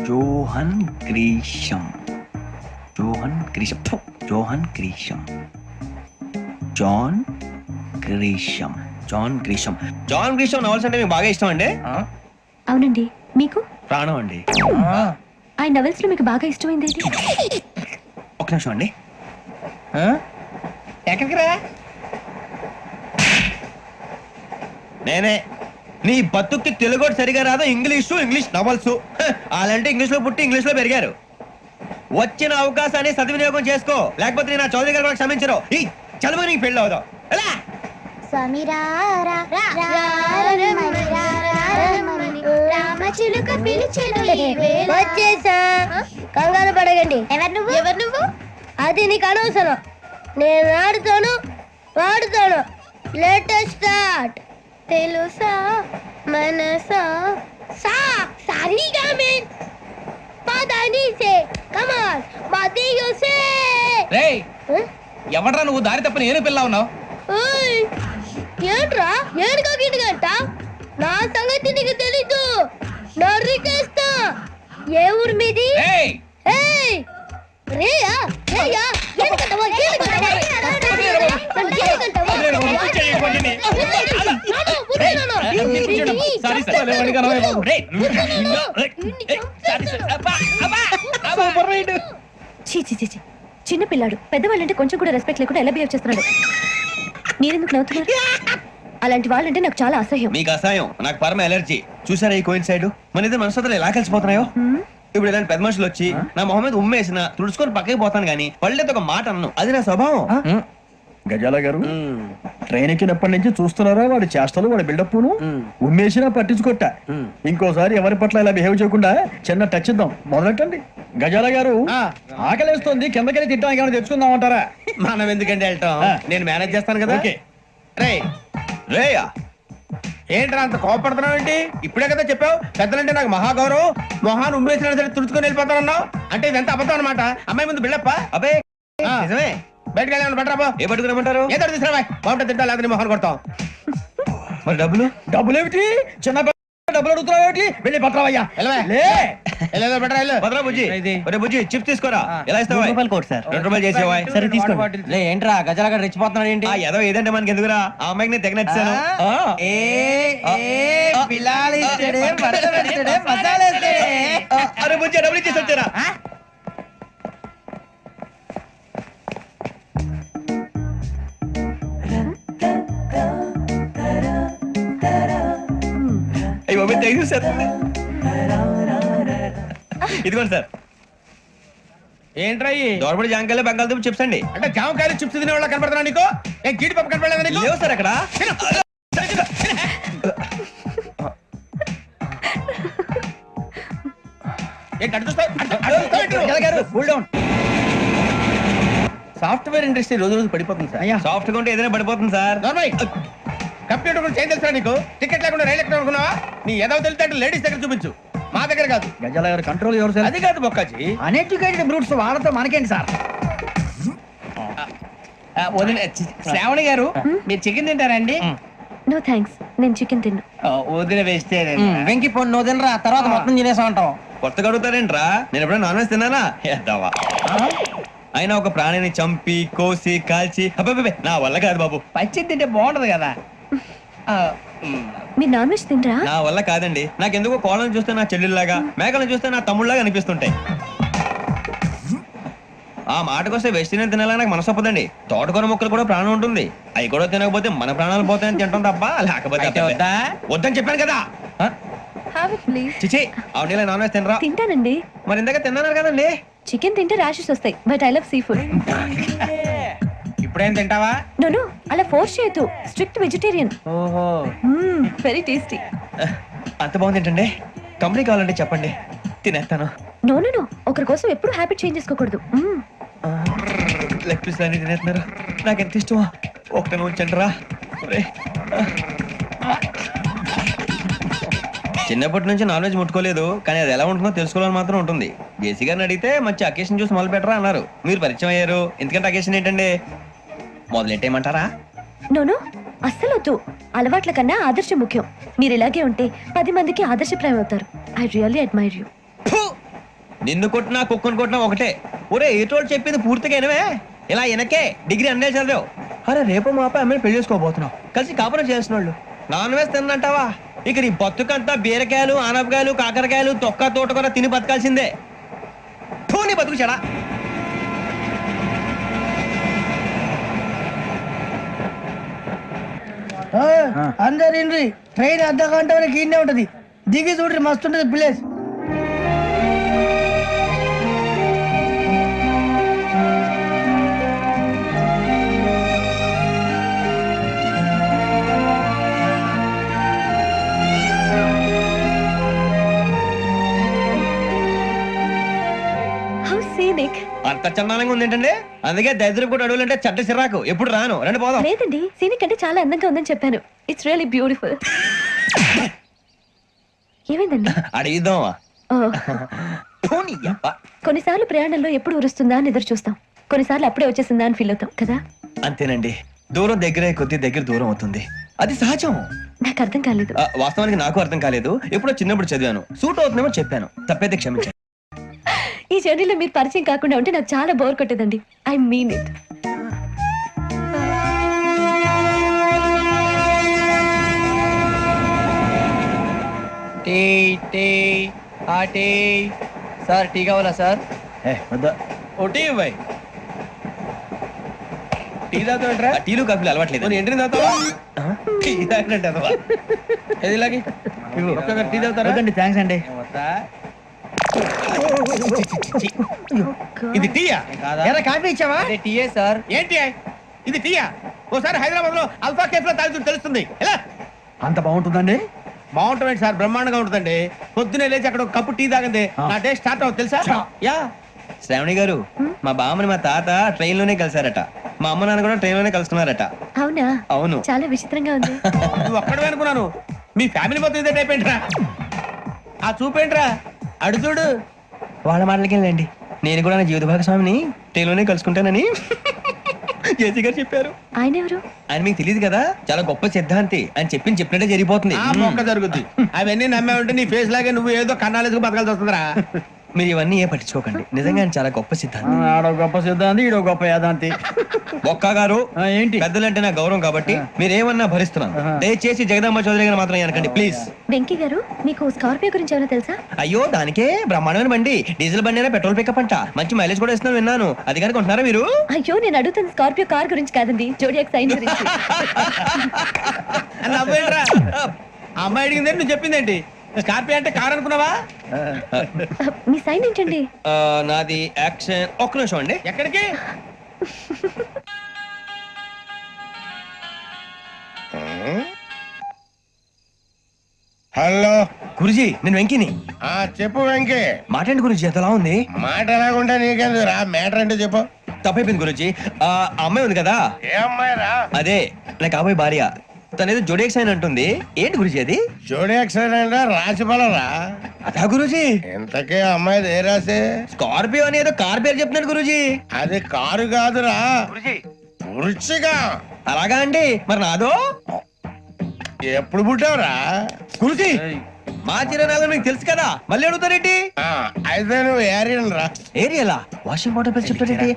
జోహన్ Grisham. Johan Grisham. ఫు, Johan Grisham. John Grisham. John Grisham. John Grisham novels అంటే మీకు బాగా ఇష్టం అండి? అవునండి. మీకు? ప్రాణం అండి. ఆ నవెల్స్ లో మీకు బాగా ఇష్టమైంది ఏంటి? ఒక నిమిషం అండి. ఎక్కడికి రా? నేనే. నీ బతుక్కి తెలుగు సరిగా రాదు, ఇంగ్లీష్ నవల్స్. అలాంటి ఇంగ్లీష్ లో పుట్టి ఇంగ్లీష్ లో పెరిగారు. వచ్చిన అవకాశాన్ని సద్వినియోగం చేసుకో, లేకపోతే నేను నా చౌదరి గారు కూడా క్షమించరు. ఈ చదువు నీకు పెళ్ళి అవుదాం. ఎలా వచ్చేసా, కంగారు పడగండి. ఎవరు నువ్వు? అది నీకు అనవసరం. నేను ఆడుతాను, వాడుతాను. Latest start. తెలుసా మనసా సా సారీగా మీన్ పదని సే కమాన్ మదియో సే. రేయ్, ఎవడ్రా నువ్వు? దారి తప్పని ఏను పిల్ల ఉన్నావు? ఓయ్ ఏంట్రా ఏడుగా గిడుగంట? నా సంగతి నీకు తెలీదు. నరికేస్తా. ఏ ఊరు మీది? రేయ్ ఏయ్ రేయా రేయా ఏడుగంటవా ఏడుగంటవా చిన్న పిల్లాడు పెద్దవాళ్ళంటే కొంచెం కూడా రెస్పెక్ట్ లేకుండా ఎలా బిహేవ్ చేస్తున్నాడు. మీరెందుకు నవ్వుతున్నారు? అలాంటి వాళ్ళంటే నాకు చాలా అసహ్యం. మీకు అసహ్యం, నాకు పరమ ఎలర్జీ. చూసారా ఈ కోయిన్సైడ్? మన ఇద్దరు మనసులు ఎలా కలిసిపోతున్నాయో. ఇప్పుడు ఇలాంటి పెద్ద మనుషులు వచ్చి నా మొహం మీద ఉమ్మేసిన తుడుచుకొని పక్కకి పోతాను గానీ పళ్ళేతో ఒక మాట అన్ను. అది నా స్వభావం. గజాల గారు, ట్రైన్ ఎక్కినప్పటి నుంచి చూస్తున్నారా వాడి చేష్టలు, వాడి బిల్డప్ ఉమ్మేసినా పట్టించుకోట. ఇంకోసారి ఎవరి పట్ల ఇలా బిహేవ్ చేయకుండా చిన్న టచ్ ఇద్దాం. మొదలెట్టండి. గజాల గారు, ఆకలేస్తుంది, కిందకెళ్ళి తింటానికి ఏమైనా తెచ్చుకుందాం అంటారా? మనం ఎందుకంటే వెళ్తాం, నేను మేనేజ్ చేస్తాను కదా. ఓకే. రేయా ఏంట్రా అంత కోపడుతున్నావు ఏంటి? ఇప్పుడే కదా చెప్పావు పెద్దలంటే నాకు మహాగౌరవం, మొహాన్ని ఉమ్మేసినా సరే తుడుచుకొని వెళ్ళిపోతానన్నావు. అంటే ఇదంతా అబద్ధం అనమాట. అమ్మాయి ముందు బిల్డప్ప. అబే నిజమే. బయటకు వెళ్ళి బట్రాబో. ఏ పట్టుకురమ్మంటారు? ఏదో తీసుకురా బాగుంటుంది, తింటా లేదా మొహాన్ని కొడతాం. మరి డబ్బులు? డబ్బులు ఏమిటి? చిన్న డబ్బులు అడుగుతున్నావు ఏమిటి? వెళ్ళి పట్టరావయ్యా. బట్రా వెళ్ళు. భద్రా బుజ్జి, ఒరే బుజ్జి చిప్స్ తీసుకోరా. ఎలా ఇస్తావా? ₹2 చేసేవా? సరే తీసుకోండి. ఏంట్రా గజలగా రెచ్చిపోతున్నాడు ఏంటి? ఏదో ఏదంటే మనకి ఎందుకురా, ఆ అమ్మాయికి నేను తెగ నచ్చాను. అరే బుజ్జి డబ్బులు ఇచ్చేసి వచ్చారా? సార్ ఇదిగోండి సార్. ఏంట్రా దోరబడి జాంకాయలు బంగాళదుంప చిప్స్ అండి. అంటే జామకాయలు చిప్స్ తినే వాళ్ళ కనపడుతున్నా నీకు? ఏ జీడిపప్పు కనపడలేదా నీకు? లేవు సార్ అక్కడ. సాఫ్ట్వేర్ ఇండస్ట్రీ రోజు రోజు పడిపోతుంది సార్. సాఫ్ట్ గా ఉంటే ఏదైనా పడిపోతుంది సార్. కంప్యూటర్ గురించి ఏం తెలుసా నీకు? టికెట్ లేకుండా రైలు ఎక్కడ అనుకున్నావా? నీ ఏదో తెలితే లేడీస్ దగ్గర చూపించు, మా దగ్గర కాదు. గజాల గారు కంట్రోల్ ఎవరు సార్? అది కాదు బొక్కాజీ, అన్ఎడ్యుకేటెడ్ బ్రూట్స్ వాళ్ళతో మనకేంటి సార్? శ్రావణి గారు మీరు చికెన్ తింటారండి? నో థ్యాంక్స్, నేను చికెన్ తిన్ను. వదిన వేస్తే వెంకి పొన్ను నువ్వు తినరా, తర్వాత మొత్తం తినేసా ఉంటాం. కొత్తగా అడుగుతారేంట్రా? నేను ఎప్పుడైనా నాన్ వెజ్ తిన్నానా? ఎద్దావా. అయినా ఒక ప్రాణిని చంపి కోసి కాల్చి అబ్బబ్బే నా వల్ల కాదు బాబు. పచ్చి తింటే బాగుంటది కదా. మీరు నాన్ వెజ్ తినరా? నా వల్ల కాదండి. నాకెందుకో కోళ్ళని చూస్తే నా చెల్లెల్లాగా, మేకలను చూస్తే నా తమ్ముళ్ళలాగా అనిపిస్తుంటాయి. ఆ మాటకొస్తే వెస్టిరియన్ తినాలని నాకు మనసు ఒప్పదండి. తోటకూర మొక్కలు కూడా ప్రాణం ఉంటుంది. అవి కూడా తినకపోతే మన ప్రాణాలు పోతాయని తింటాం తప్ప, లేకపోతే వద్దని చెప్పాను కదా. చిచి అవునీ నాన్ వెజ్ తినరా? తింటానండి. మరి ఇందాక తిన్నాను కదండి. చికెన్ తింటే ర్యాషెస్ వస్తాయి, but I love sea food. ఇప్పుడేం తింటావా? నో అలా ఫోర్స్ చేయొద్దు. Strict vegetarian. ఓహో, వెరీ టేస్టీ. అంత బాగుంది ఏంటండి? కంపెనీ కావాలంటే చెప్పండి, తినేస్తాను. నో ఒకరి కోసం ఎప్పుడు హ్యాబిట్ చేంజ్ చేసుకోకూడదు. లెగ్ పీస్ అన్ని తినేస్తున్నారు, నాకు ఎంత ఇష్టమో. ఒకటే ఉంచండి రా. చిన్నప్పటి నుంచి నాన్ వెజ్ ముట్టుకోలేదు, కానీ అది ఎలా ఉంటుందో తెలుసుకోవాలని మాత్రం ఉంటుంది. జేసీ గారిని అడిగితే మంచి అకేషన్ చూసి మొదలు పెట్టరా అన్నారు. మీరు పరిచయం అయ్యారు, ఎందుకంటే అకేషన్ ఏంటండి? మొదలెట్టేయమంటారా? నో అస్సలు వద్దు. అలవాట్ల కన్నా ఆదర్శం ముఖ్యం. మీరు ఇలాగే ఉంటే 10 మందికి ఆదర్శప్రాయం అవుతారు. I really admire you. నిన్ను కొట్టినా కుక్కను కొట్టినా ఒకటే. ఒరే ఏటోళ్ళు చెప్పింది పూర్తిగా వినవే. ఇలా వెనకే డిగ్రీ అన్నే చదివావు. అరే రేపు మా అబ్బాయి అమ్మని పెళ్లి చేసుకోబోతున్నావు, కలిసి కాపురం చేసిన వాళ్ళు. నాన్ వేసి తిన్నంటావా? ఇక నీ బతుకంతా బీరకాయలు, ఆనపకాయలు, కాకరకాయలు, తొక్క తోట కూడా తిని బతకాల్సిందే. నీ బతుకు చెడా. అందరు ఇండ్రి ట్రైన్ అర్ధ గంట వరకు ఇన్నే ఉంటది. దిగి చూడ్రి మస్తు ఉంటది ప్లేస్. How scenic. అంత చందానంగా ఉంది ఏంటండి? అందుకే దరిద్రం కూడా అడవులు అంటే చెడ్డ సిరాకు. ఎప్పుడు రాను, రండి పోదాం. లేదండి, సీనిక్ అంటే చాలా అందంగా ఉందని చెప్పాను. It's really beautiful. ఏమైందండి? అడిగిద్దామా? ఓ, కొన్నిసార్లు ప్రయాణంలో ఎప్పుడు ఉరుస్తుందా అని ఎదురు చూస్తాం, కొన్నిసార్లు అప్పుడే వచ్చేసిందా అని ఫీల్ అవుతాం కదా. అంతేనండి, దూరం దగ్గరే కొద్ది దగ్గర దూరం అవుతుంది. అది సహజం. నాకు అర్థం కాలేదు. వాస్తవానికి నాకు అర్థం కాలేదు. ఎప్పుడో చిన్నప్పుడు చదివాను, సూట్ అవుతుందేమో చెప్పాను. తప్పైతే క్షమించండి. ఈ జర్నీలో మీరు పరిచయం కాకుండా ఉంటే నాకు చాలా బోర్ కొట్టేదండి. I mean it. Tea tea ఆ టీ సార్, టీ కావాలా సార్? ఓ టీ ఇవ్వాయి. టీ తాగుతాంట్రా? టీలు కాఫీలు అలవాట్లేదు. నేను ఎంట్రీ తాగుతావా? టీ తాగినట్టు అదవా? ఏది ఇలాగే ఒక్కొక్కరు టీ తాగుతారా? థ్యాంక్స్ అండి. ఇది టీయా? ఎరా కాఫీ ఇచ్చావా? అదే టీయే సార్. ఏంటి ఇది టీయా? ఓసారి హైదరాబాద్ లో అల్ఫా కేఫ్ లో తాగుతూ తెలుస్తుంది. ఎలా అంత బాగుంటుందండి? బాగుంటుంది సార్, బ్రహ్మాండంగా ఉంటుందండి. పొద్దునే లేచి అక్కడ ఒక కప్పు టీ తాగండి నా డే స్టార్ట్ అవుతుంది తెలుసా? యా. శ్రావణి గారు, మా బామ్మని మా తాత ట్రైన్ లోనే కలిసారట. మా అమ్మ నాన్న కూడా ట్రైన్ లోనే కలుసుకున్నారట. అవునా? అవును. చాలా విచిత్రంగా ఉంది. నువ్వు ఒక్కడే అనుకున్నాను, మీ ఫ్యామిలీ మొత్తం ఇదే టైప్ ఏంట్రా? ఆ చూపేంట్రా, అడు చూడు. వాళ్ళ మాటలకి వెళ్ళండి. నేను కూడా నా జీవిత భాగస్వామిని ట్రైన్ లోనే కలుసుకుంటానని జేసీ గారు చెప్పారు. ఆయన ఎవరు? ఆయన మీకు తెలియదు కదా, చాలా గొప్ప సిద్ధాంతి అని చెప్పినట్టే జరిగిపోతుంది. ఆ మొక్క జరుగుద్ది. అవన్నీ నమ్మే ఉంటే నీ ఫేస్ లాగే నువ్వు ఏదో కన్నాలేసుకు బతకాల్సి వస్తుందిరా. మీరు ఇవన్నీ ఏ పట్టించుకోకండి. నిజంగా ఆయన చాలా గొప్ప సిద్ధాంతి. ఆడో గొప్ప సిద్ధాంతి, ఈడో గొప్ప యాదాంతి. ఒక్క గారు, ఏంటి? పెద్దలంటే నా గౌరవం కాబట్టి మీరేమన్నా భరిస్తున్నాను. దయచేసి జగదాంబ చౌదరి గారు మాత్రం అనకండి ప్లీజ్. వెంకీ గారు, మీకు స్కార్పియో గురించి ఏమైనా తెలుసా? అయ్యో, దానికే బ్రహ్మాండమైన బండి. డీజిల్ బండి అయినా పెట్రోల్ పికప్ అంట. మంచి మైలేజ్ కూడా ఇస్తున్నాను విన్నాను. అది కనుక ఉంటున్నారా మీరు? అయ్యో, నేను అడుగుతుంది స్కార్పియో కార్ గురించి కాదండి, జోడియాక్ సైన్ గురించి. అని నవ్వేంట్రా? ఆ అమ్మాయి అడిగింది నువ్వు చెప్పిందేంటి? స్కార్పియో అంటే కార్ అనుకున్నావా? మీ సైన్ ఏంటండి? నాది యాక్షన్. ఒక్క నిమిషం అండి. ఎక్కడికి? హలో గురుజీ, నేను వెంకిని. చెప్పు వెంకీ. మాటండి గురుజీ, ఎంతలా ఉంది? మాట ఎలాగుంటా నీకెందుకు రా, మ్యాటర్ అంటే చెప్పు. తప్పైపోయింది గురుజీ. ఆ అమ్మాయి ఉంది కదా, ఏ అమ్మాయి రా? అదే నా కాబోయే భార్య. తనేదో జోడియాక్ సైన్ అంటుంది. ఏంటి గురుజీ అది? జోడి యాక్సిడెంట్ రాసి రా. అదా గురుజీ? ఇంతకీ అమ్మాయి ఏ రాసి? స్కార్పియో అని ఏదో కార్ పేరు చెప్తున్నాడు గురుజీ. అది కారు కాదురా, వృచ్చిగా. అలాగా అండి, మరి నాదో? ఎప్పుడు పుట్టావురా? గురుజీ, మా చిరనాలు మీకు తెలుసు కదా, మళ్ళీ అడుగుతారేంటి? అయితే నువ్వు ఏరియన్ రా. ఏరియలా? వాషింగ్ వాటర్ పేరు చెప్తారేంటి?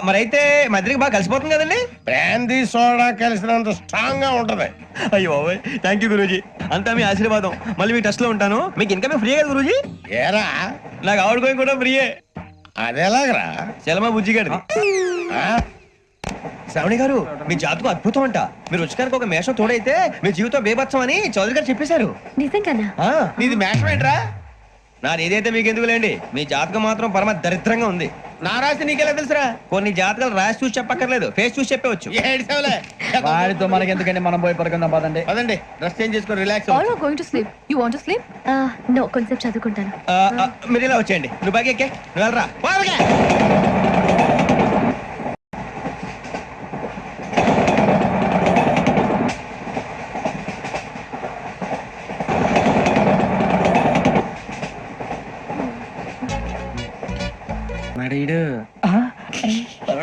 మరైతే మధ్యకి బాగా కలిసిపోతుంది కదండి. బ్రాందీ సోడా కలిసినంత స్ట్రాంగ్ గా ఉంటది. అయ్యో థ్యాంక్ యూ గురూజీ, అంతా మీ ఆశీర్వాదం. మళ్ళీ మీ టెస్ట్ లో ఉంటాను. మీకు ఇంకా ఫ్రీ కదా గురూజీ? ఏరా, నాకు ఆవిడ గోయింగ్ కూడా ఫ్రీయే. అదేలాగరా? చలమా బుజ్జి గారిది. శ్రావణి గారు, మీ జాతకు అద్భుతం అంట. మీరు రుచికారికి ఒక మేషం తోడైతే మీ జీవితం బేబత్సం అని చౌదరి గారు చెప్పేశారు. నిజంగానా? నీది మేషం ఏంట్రా? నాది ఏదైతే మీకు ఎందుకులేండి, మీ జాతకం మాత్రం పరమ దరిద్రంగా ఉంది. నా రాసి నీకెలా తెలుసురా? కొన్ని జాతకాలు రాసి చూసి చెప్పక్కర్లేదు, ఫేస్ చూసి చెప్పవచ్చు. ఏడ్చావులే. వాడితో మనకి ఎందుకండి, మనం పోయి పడుకుందాం పదండి. పదండి, డ్రెస్ చేంజ్ చేసుకొని relax All are going to sleep. You want to sleep? No, కొంచెం చదువుకుంటాను. మీరు ఇలా వచ్చేయండి. నువ్వు బాగా ఎక్కే, నువ్వు వెళ్ళరా. బాగా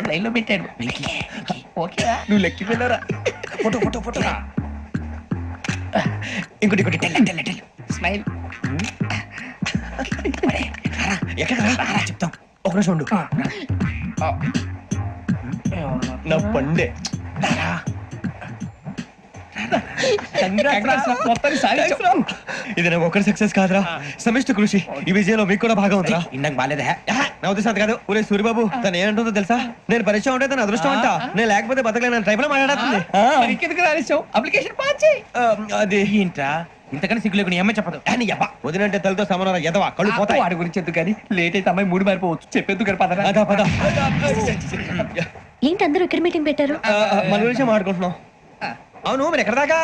లైన్ లో పెట్టాడు. నువ్వు లెక్కిపోయినారా? Photo photo photo. ఇంకోటి ఇంకోటి. స్మైల్. ఎక్కడ చెప్తాం ఒక నిమిషం ఉండు నా పండే ఇది నాకు ఒకరి సక్సెస్ కాదురా సమిష్టి కృషి ఈ విజయంలో మీకు కూడా భాగం ఉందిరా ఇందాక బాగాలేదా నా ఉద్దేశం అంత కాదు ఊరే సూర్యబాబు తను ఏమంటుందో తెలుసా నేను పరిచయం ఉంటే తన అదృష్టం అంట నేను లేకపోతే బతకలేను ట్రైబ్ లో మాట్లాడుతుంది ఇంకెందుకు రాలేసావు అప్లికేషన్ పాస్ చేయి అది ఏంట్రా ఇంతకన్నా సిగ్గు లేకుండా ఏమై చెప్పదు అని యవ్వ, వదినంటే తలతో సమానం ఎదవా కళ్ళు పోతాయి వాడి గురించి ఎందుకు కానీ లేట్ అయితే అమ్మాయి మూడు మారిపోవచ్చు చెప్పేందుకు కానీ పదరా అదా పద ఏంటి అందరూ ఇక్కడ మీటింగ్ పెట్టారు మన గురించి మాట్లాడుకుంటున్నాం అవును మీరు ఎక్కడ దాకా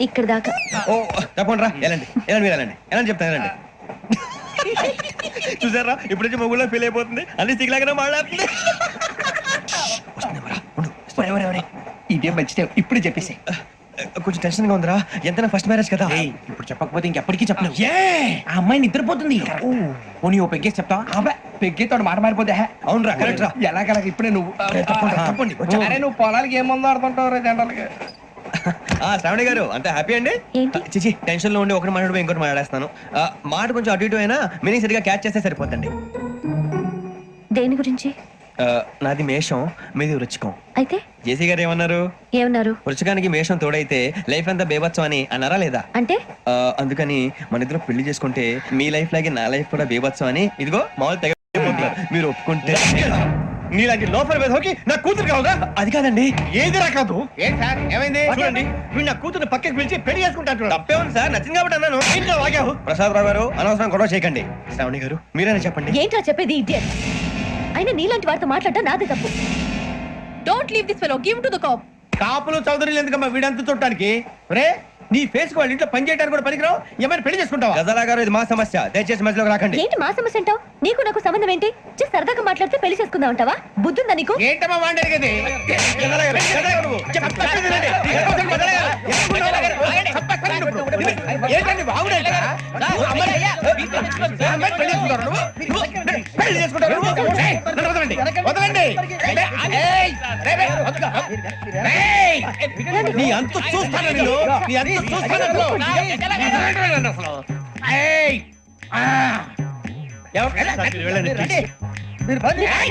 ఇక్కడ దాకా ఓ తప్పకుండా రా వెళ్ళండి వెళ్ళండి మీరు వెళ్ళండి వెళ్ళండి చెప్తాను వెళ్ళండి చూసారా ఇప్పుడు నుంచి మొగుల్లో ఫీల్ అయిపోతుంది అన్ని సిగ్లాగానే మాట్లాడుతుంది ఇదే మంచిదే ఇప్పుడు చెప్పేసి కొంచెం టెన్షన్ గా ఉందిరా ఎంతైనా ఫస్ట్ మ్యారేజ్ కదా ఇప్పుడు చెప్పకపోతే ఇంకెప్పటికీ చెప్పలేవు ఆ అమ్మాయి నిద్రపోతుంది పోనీ ఓ పెగ్గేసి చెప్తావా అబ్బా పెగ్గేతో మాట మారిపోతే అవునురా కరెక్ట్ రా ఎలాగలా ఇప్పుడే నువ్వు తప్పండి అరే నువ్వు పొలాలకి ఏం మందు ఆడుతుంటావు రే జనరల్గా శ్రావణి గారు అంత హ్యాపీ అండి ఏంటి? చిచి టెన్షన్ లో ఉండి ఒకటి మాట్లాడిపోయి ఇంకోటి మాట్లాడేస్తాను మాట కొంచెం అటు ఇటు అయినా మీనింగ్ సరిగా క్యాచ్ చేస్తే సరిపోతండి దేని గురించి నాది మేషం మీది వృచ్చికం అయితే జేసీ గారు ఏమన్నారు ఏమన్నారు? వృచ్చికానికి మేషం తోడైతే లైఫ్ అంతా బేబత్సం అని అన్నారా లేదా అంటే అందుకని మన ఇద్దరు పెళ్లి చేసుకుంటే మీ లైఫ్ లాగే నా లైఫ్ కూడా బేబత్సం అని ఇదిగో మామూలు తెగ మీరు ఒప్పుకుంటే నీలాంటి లోపల మీద హోకి నా కూతురు కావుగా అది కాదండి ఏది రాకాదు ఏంటి సార్ ఏమైంది చూడండి వీడు నా కూతురు పక్కకి పిలిచి పెళ్లి చేసుకుంటాడు తప్పే ఉంది సార్ నచ్చింది కాబట్టి అన్నాను ఇంట్లో వాగావు ప్రసాద్ రావు గారు అనవసరం గొడవ చేయకండి శ్రావణి గారు మీరైనా చెప్పండి ఏంట్రా చెప్పేది ఇడియట్ అయినా నీలాంటి వారితో మాట్లాడటం నాదే తప్పు don't leave this fellow give to the cop కాపులు చౌదరులు ఎందుకమ్మా వీడంతా చూడటానికి రే నీ ఫేస్ వాళ్ళ ఇంట్లో పని చేయడానికి కూడా పనికిరావు ఏమైనా పెళ్లి చేసుకుంటావా గజాలా గారు ఇది మా సమస్య దయచేసి మధ్యలోకి రాకండి ఏంటి మా సమస్య అంటావు నీకు నాకు సంబంధం ఏంటి జస్ట్ సరదాగా మాట్లాడితే పెళ్లి చేసుకుందాం అంటావా బుద్ధుందా నీకు ఏంటమ్మా వాడి అడిగేది గజాలా గారు, గజాలా గారు నువ్వు. చెప్పేది వినండి. ఏంటండి బాగుండేట పెళ్లి చేసుకుంటారు నువ్వు? పెళ్లి చేసుకుంటారు నువ్వు? ఏయ్, నన్ను వదలండి వదలండి ఏయ్, రే, రే, వదలు. ఏయ్, నీ అంత చూస్తాను నేను నీ అంత చూస్తాను అసలు. ఏయ్, ఆ. ఎవరు- వెళ్ళండి, రండి. మీరు రండి. ఏయ్,